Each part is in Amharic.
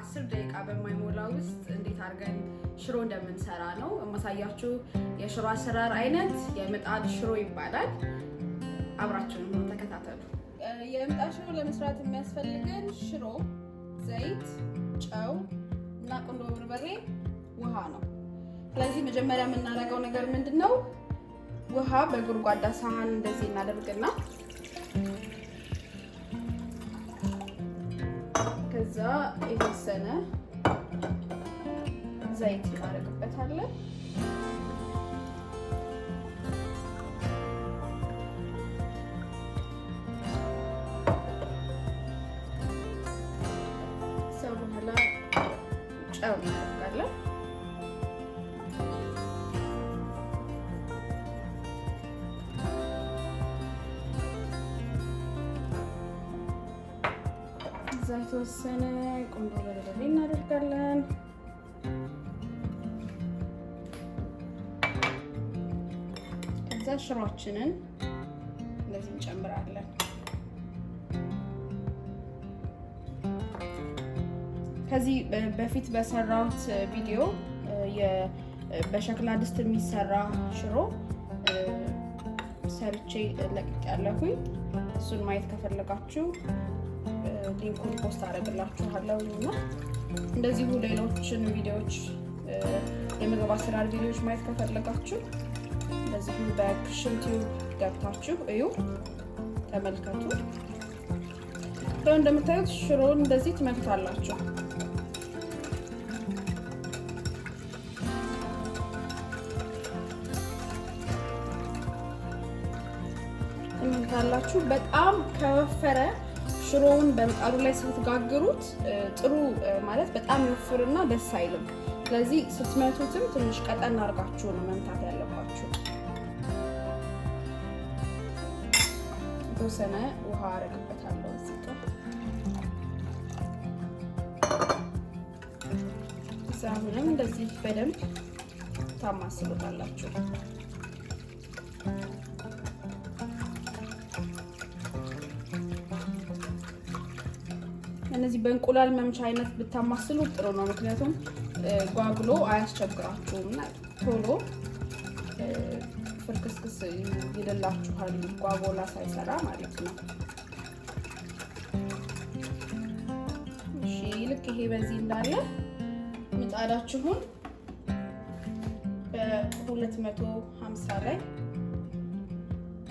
10 ደቂቃ በማይሞላ ውስጥ እንዴት አድርገን ሽሮ እንደምንሰራ ነው ማሳያችሁ። የሽሮ አሰራር አይነት የምጣድ ሽሮ ይባላል። አብራችሁን ተከታተሉ። የምጣድ ሽሮ ለመስራት የሚያስፈልገን ሽሮ፣ ዘይት፣ ጨው እና ቁንዶ በርበሬ፣ ውሃ ነው። ስለዚህ መጀመሪያ የምናደርገው ነገር ምንድነው? ውሃ በጉድጓዳ ሳህን እንደዚህ እናደርግና ከዛ የተወሰነ ዘይት እናደርግበታለን። ሰው በኋላ ጨው እናደርጋለን። የተወሰነ ቁንዶ በርበሬ እናደርጋለን። ከዛ ሽሮአችንን እንደዚህ እንጨምራለን። ከዚህ በፊት በሰራሁት ቪዲዮ በሸክላ ድስት የሚሰራ ሽሮ ሰርቼ ለቅቄያለሁኝ። እሱን ማየት ከፈለጋችሁ ሊንኩን ፖስት አደርግላችኋለሁ እና እንደዚሁ ሌሎችን ቪዲዮዎች የምግብ አሰራር ቪዲዮዎች ማየት ከፈለጋችሁ እንደዚሁ በኪሽን ቲዩብ ገብታችሁ እዩ፣ ተመልከቱ። እንደምታዩት ሽሮን እንደዚህ ትመቱታላችሁ። ትመቱታላችሁ። በጣም ከወፈረ ሽሮውን በምጣዱ ላይ ስትጋግሩት ጥሩ ማለት በጣም ይወፍርና ደስ አይልም። ስለዚህ ስትመቱትም ትንሽ ቀጠን አድርጋችሁ ነው መምታት ያለባችሁ። የተወሰነ ውሃ አደርግበታለሁ እዚህ ጋር። አሁንም እንደዚህ በደንብ ታማስሉታላችሁ። እነዚህ በእንቁላል መምቻ አይነት ብታማስሉ ጥሩ ነው። ምክንያቱም ጓጉሎ አያስቸግራችሁም እና ቶሎ ፍርክስክስ ይደላችኋል፣ ጓጎላ ሳይሰራ ማለት ነው። እሺ ልክ ይሄ በዚህ እንዳለ ምጣዳችሁን በ250 ላይ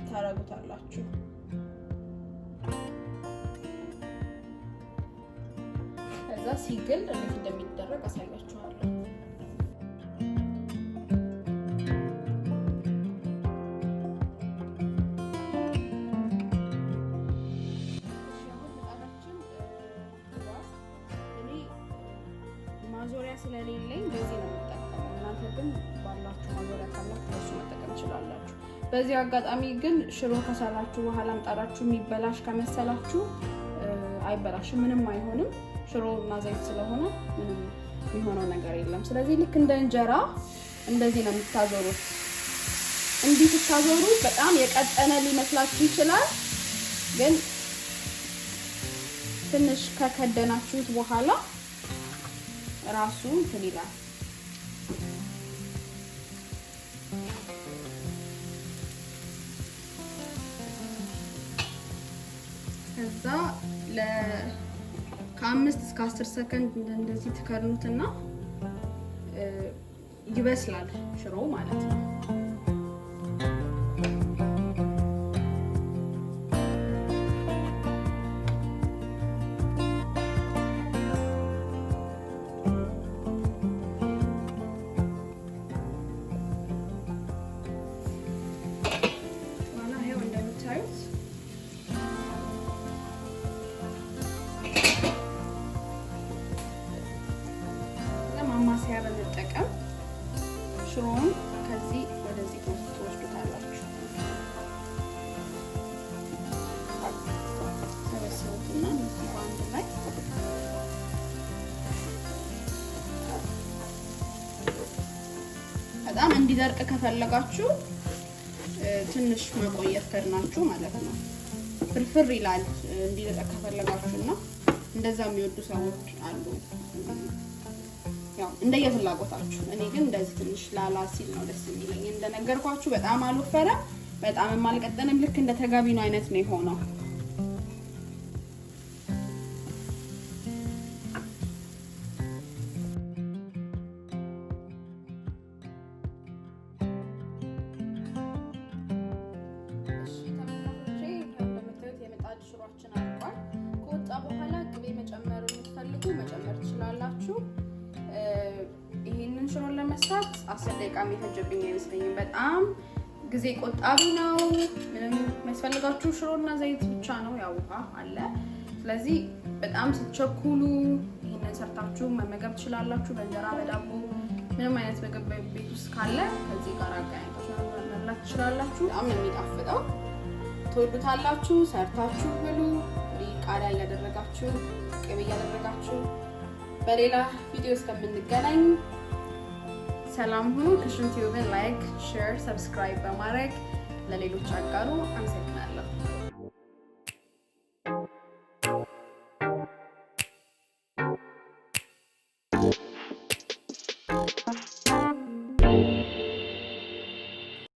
ታረጉታላችሁ። ሲግል እንዴት እንደሚደረግ አሳያችኋለሁ። ማዞሪያ ስለሌለኝ በዚህ ነው የምጠቀመው። እናንተ ግን ባላችሁ ማዞሪያ ካላችሁ እሱ መጠቀም ትችላላችሁ። በዚህ አጋጣሚ ግን ሽሮ ከሰራችሁ በኋላ ምጣዳችሁ የሚበላሽ ከመሰላችሁ አይበላሽም፣ ምንም አይሆንም። ሽሮ እና ዘይት ስለሆነ ምንም የሚሆነው ነገር የለም። ስለዚህ ልክ እንደ እንጀራ እንደዚህ ነው የምታዞሩት። እንዲህ ስታዞሩት በጣም የቀጠነ ሊመስላችሁ ይችላል፣ ግን ትንሽ ከከደናችሁት በኋላ ራሱ እንትን ይላል። ከዛ ከ5 እስከ 10 ሰከንድ እንደዚህ ትከርኑትና ይበስላል ሽሮ ማለት ነው። ማማሰያ በመጠቀም ሽሮውን ከዚህ ወደዚህ ትወስዱታላችሁ። ተበሰሉትና እዚህ ባንድ ላይ በጣም እንዲደርቅ ከፈለጋችሁ ትንሽ ማቆየት ከድናችሁ ማለት ነው። ፍርፍር ይላል እንዲደርቅ ከፈለጋችሁና እንደዛ የሚወዱ ሰዎች አሉ ያው እንደየፍላጎታችሁ እኔ ግን እንደዚህ ትንሽ ላላ ሲል ነው ደስ የሚለኝ እንደነገርኳችሁ በጣም አልወፈረ በጣም አልቀጠንም ልክ እንደ ተጋቢኖ አይነት ነው የሆነው ሽሮአችን አልቋል ከወጣ በኋላ ቅቤ መጨመር የምትፈልጉ መጨመር ትችላላችሁ ይሄንን ሽሮ ለመስራት 10 ደቂቃ የሚፈጅብኝ አይመስለኝም በጣም ጊዜ ቆጣቢ ነው ምንም መስፈልጋችሁ ሽሮና ዘይት ብቻ ነው ያው ውሃ አለ ስለዚህ በጣም ስትቸኩሉ ይሄንን ሰርታችሁ መመገብ ትችላላችሁ በእንጀራ በዳቦ ምንም አይነት ምግብ ቤት ውስጥ ካለ ከዚህ ጋር አጋኝታችሁ መብላት ትችላላችሁ በጣም ነው የሚጣፍጠው ተወዱታላችሁ ሰርታችሁ ብሉ ቃሪያ ያደረጋችሁ ቅቤ ያደረጋችሁ በሌላ ቪዲዮ እስከምንገናኝ ሰላም ሁኑ Kishin ቲዩብን ላይክ ሼር ሰብስክራይብ በማድረግ ለሌሎች አጋሩ አመሰግናለሁ